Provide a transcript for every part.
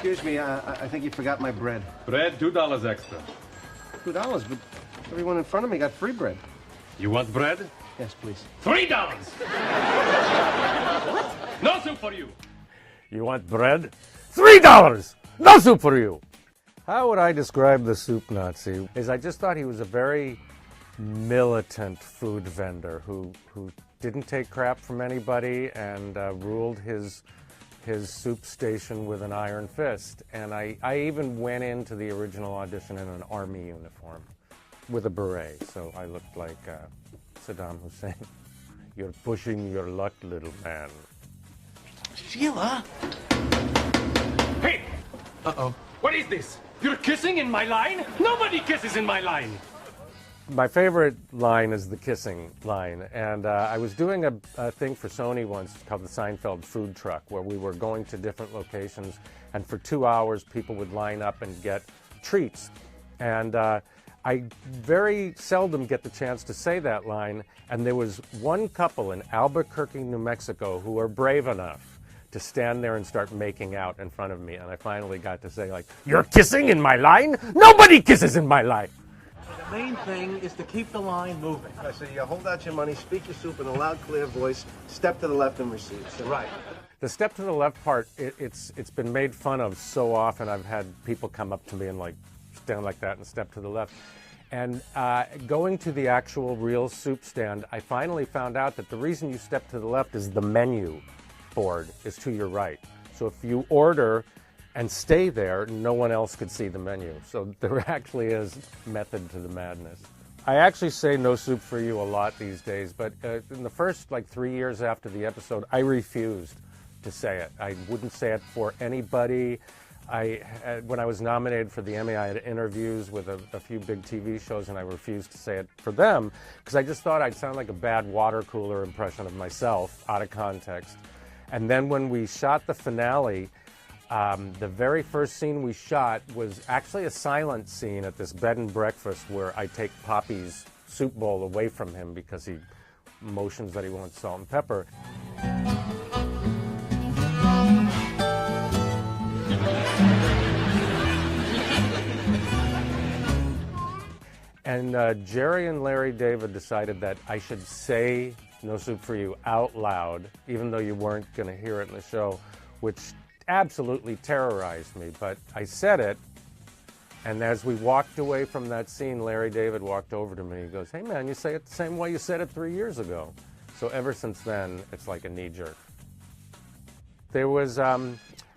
Excuse me, I think you forgot my bread. Bread, $2 extra. $2, but everyone in front of me got free bread. You want bread? Yes, please. $3! What? No soup for you. You want bread? $3! No soup for you! How would I describe the soup Nazi? I just thought he was a very militant food vendor who didn't take crap from anybody and ruled his soup station with an iron fist. And I even went into the original audition in an army uniform with a beret, so I looked like Saddam Hussein. You're pushing your luck, little man. Sheila! Hey! Uh-oh. What is this? You're kissing in my line? Nobody kisses in my line! My favorite line is the kissing line, and I was doing a thing for Sony once called the Seinfeld Food Truck, where we were going to different locations, and for 2 hours people would line up and get treats. And I very seldom get the chance to say that line, and there was one couple in Albuquerque, New Mexico, who were brave enough to stand there and start making out in front of me, and I finally got to say, like, "You're kissing in my line? Nobody kisses in my line!" The main thing is to keep the line moving. Right, so you hold out your money, speak your soup in a loud, clear voice, step to the left and receive. So Right. The step to the left part, it's been made fun of so often. I've had people come up to me and like stand like that and step to the left. And going to the actual real soup stand, I finally found out that the reason you step to the left is the menu board is to your right. So if you order and stay there, no one else could see the menu. So there actually is method to the madness. I actually say no soup for you a lot these days, but in the first 3 years after the episode, I refused to say it. I wouldn't say it for anybody. When I was nominated for the Emmy, I had interviews with a few big TV shows, and I refused to say it for them because I just thought I'd sound like a bad water cooler impression of myself out of context. And then when we shot the finale, the very first scene we shot was actually a silent scene at this bed and breakfast where I take Poppy's soup bowl away from him because he motions that he wants salt and pepper. And Jerry and Larry David decided that I should say "No Soup for You" out loud, even though you weren't going to hear it in the show, which absolutely terrorized me. But I said it, and as we walked away from that scene, Larry David walked over to me. He goes, "Hey man, you say it the same way you said it 3 years ago." So ever since then, it's like a knee-jerk. There was a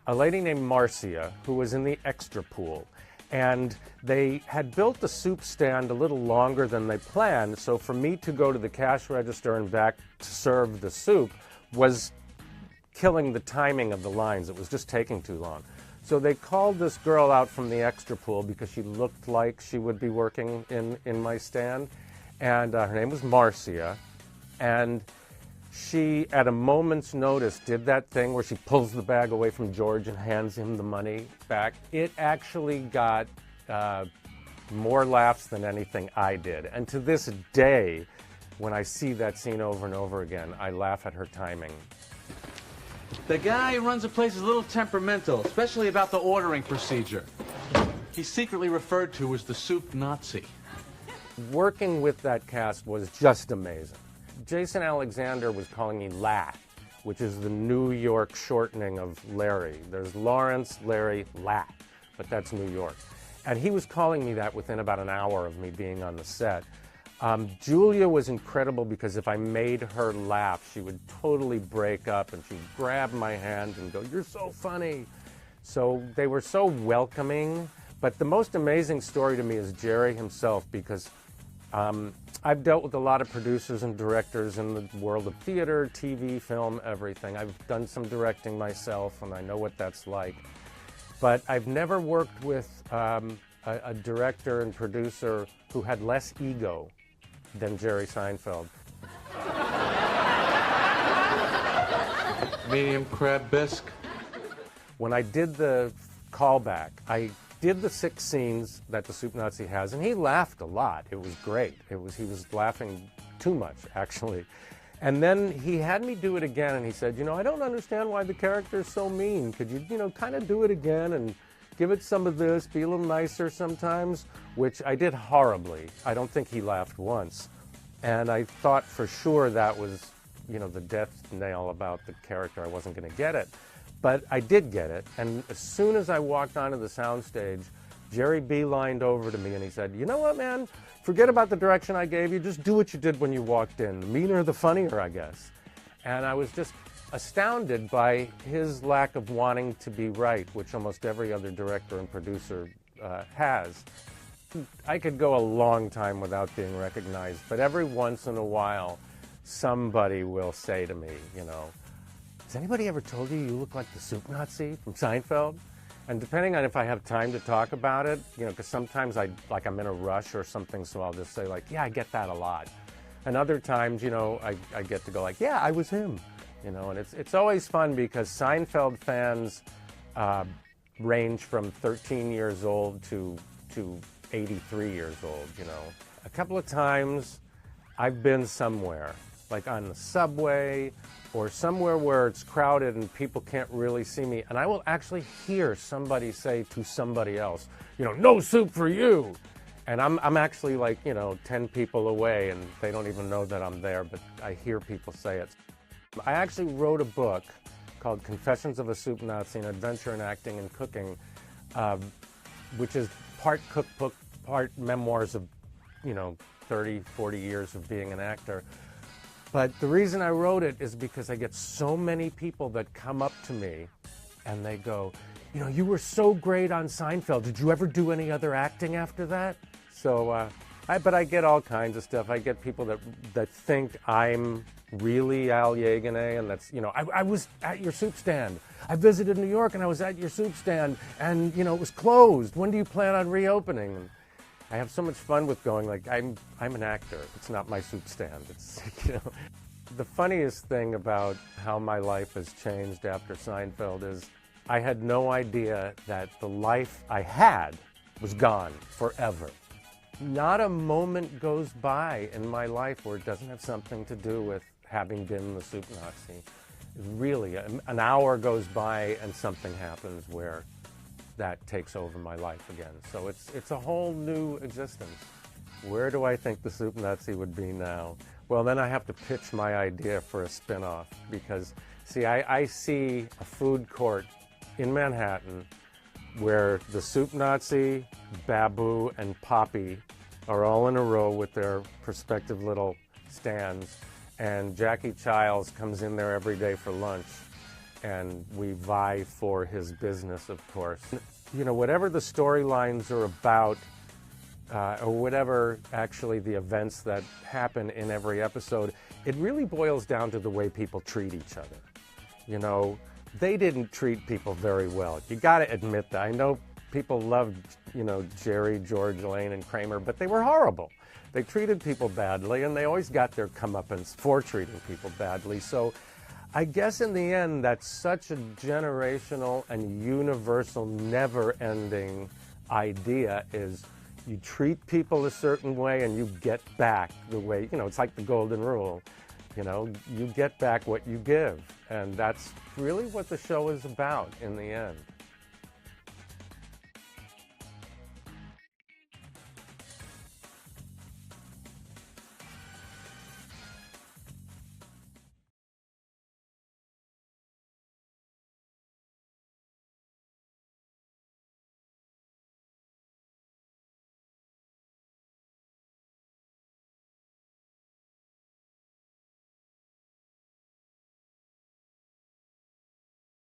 lady named Marcia who was in the extra pool, and they had built the soup stand a little longer than they planned, so for me to go to the cash register and back to serve the soup was killing the timing of the lines. It was just taking too long. So they called this girl out from the extra pool because she looked like she would be working in my stand, and her name was Marcia, and she, at a moment's notice, did that thing where she pulls the bag away from George and hands him the money back. It actually got more laughs than anything I did. And to this day, when I see that scene over and over again, I laugh at her timing. The guy who runs the place is a little temperamental, especially about the ordering procedure. He's secretly referred to as the soup Nazi. Working with that cast was just amazing. Jason Alexander was calling me La, which is the New York shortening of Larry. There's Lawrence, Larry, La, but that's New York. And he was calling me that within about an hour of me being on the set. Julia was incredible because if I made her laugh, she would totally break up and she'd grab my hand and go, "You're so funny." So they were so welcoming. But the most amazing story to me is Jerry himself, because I've dealt with a lot of producers and directors in the world of theater, TV, film, everything. I've done some directing myself, and I know what that's like. But I've never worked with a director and producer who had less ego than Jerry Seinfeld. Medium crab bisque. When I did the callback, I did the 6 scenes that the Soup Nazi has, and he laughed a lot. It was great. He was laughing too much, actually. And then he had me do it again, and he said, I don't understand why the character is so mean. Could you, kind of do it again and give it some of this, be a little nicer sometimes, which I did horribly. I don't think he laughed once. And I thought for sure that was, the death nail about the character. I wasn't going to get it. But I did get it. And as soon as I walked onto the soundstage, Jerry beelined over to me and he said, you know what, man? Forget about the direction I gave you. Just do what you did when you walked in. The meaner, the funnier, I guess. And I was just astounded by his lack of wanting to be right, which almost every other director and producer has. I could go a long time without being recognized, but every once in a while, somebody will say to me, has anybody ever told you look like the soup Nazi from Seinfeld? And depending on if I have time to talk about it, because sometimes I'm in a rush or something, so I'll just say yeah, I get that a lot. And other times, I get to go yeah, I was him. And it's always fun because Seinfeld fans range from 13 years old to 83 years old, A couple of times I've been somewhere, like on the subway or somewhere where it's crowded and people can't really see me, and I will actually hear somebody say to somebody else, no soup for you. And I'm actually 10 people away and they don't even know that I'm there, but I hear people say it. I actually wrote a book called Confessions of a Soup Nazi, an adventure in acting and cooking, which is part cookbook, part memoirs of, 30, 40 years of being an actor. But the reason I wrote it is because I get so many people that come up to me and they go, you were so great on Seinfeld. Did you ever do any other acting after that? So, but I get all kinds of stuff. I get people that think I'm really Al Yeganay, and that's, I was at your soup stand. I visited New York and I was at your soup stand and, it was closed. When do you plan on reopening? And I have so much fun with going I'm an actor. It's not my soup stand. It's, The funniest thing about how my life has changed after Seinfeld is I had no idea that the life I had was gone forever. Not a moment goes by in my life where it doesn't have something to do with having been the soup Nazi. Really, an hour goes by and something happens where that takes over my life again. So it's a whole new existence. Where do I think the soup Nazi would be now? Well, then I have to pitch my idea for a spin-off because, see, I see a food court in Manhattan where the soup Nazi, Babu, and Poppy are all in a row with their respective little stands, and Jackie Childs comes in there every day for lunch, and we vie for his business, of course. Whatever the storylines are about, or whatever actually the events that happen in every episode, it really boils down to the way people treat each other. They didn't treat people very well. You got to admit that. I know people loved, Jerry, George, Elaine, and Kramer, but they were horrible. They treated people badly, and they always got their comeuppance for treating people badly. So I guess in the end, that's such a generational and universal, never-ending idea is you treat people a certain way and you get back the way, it's like the golden rule. You get back what you give. And that's really what the show is about in the end.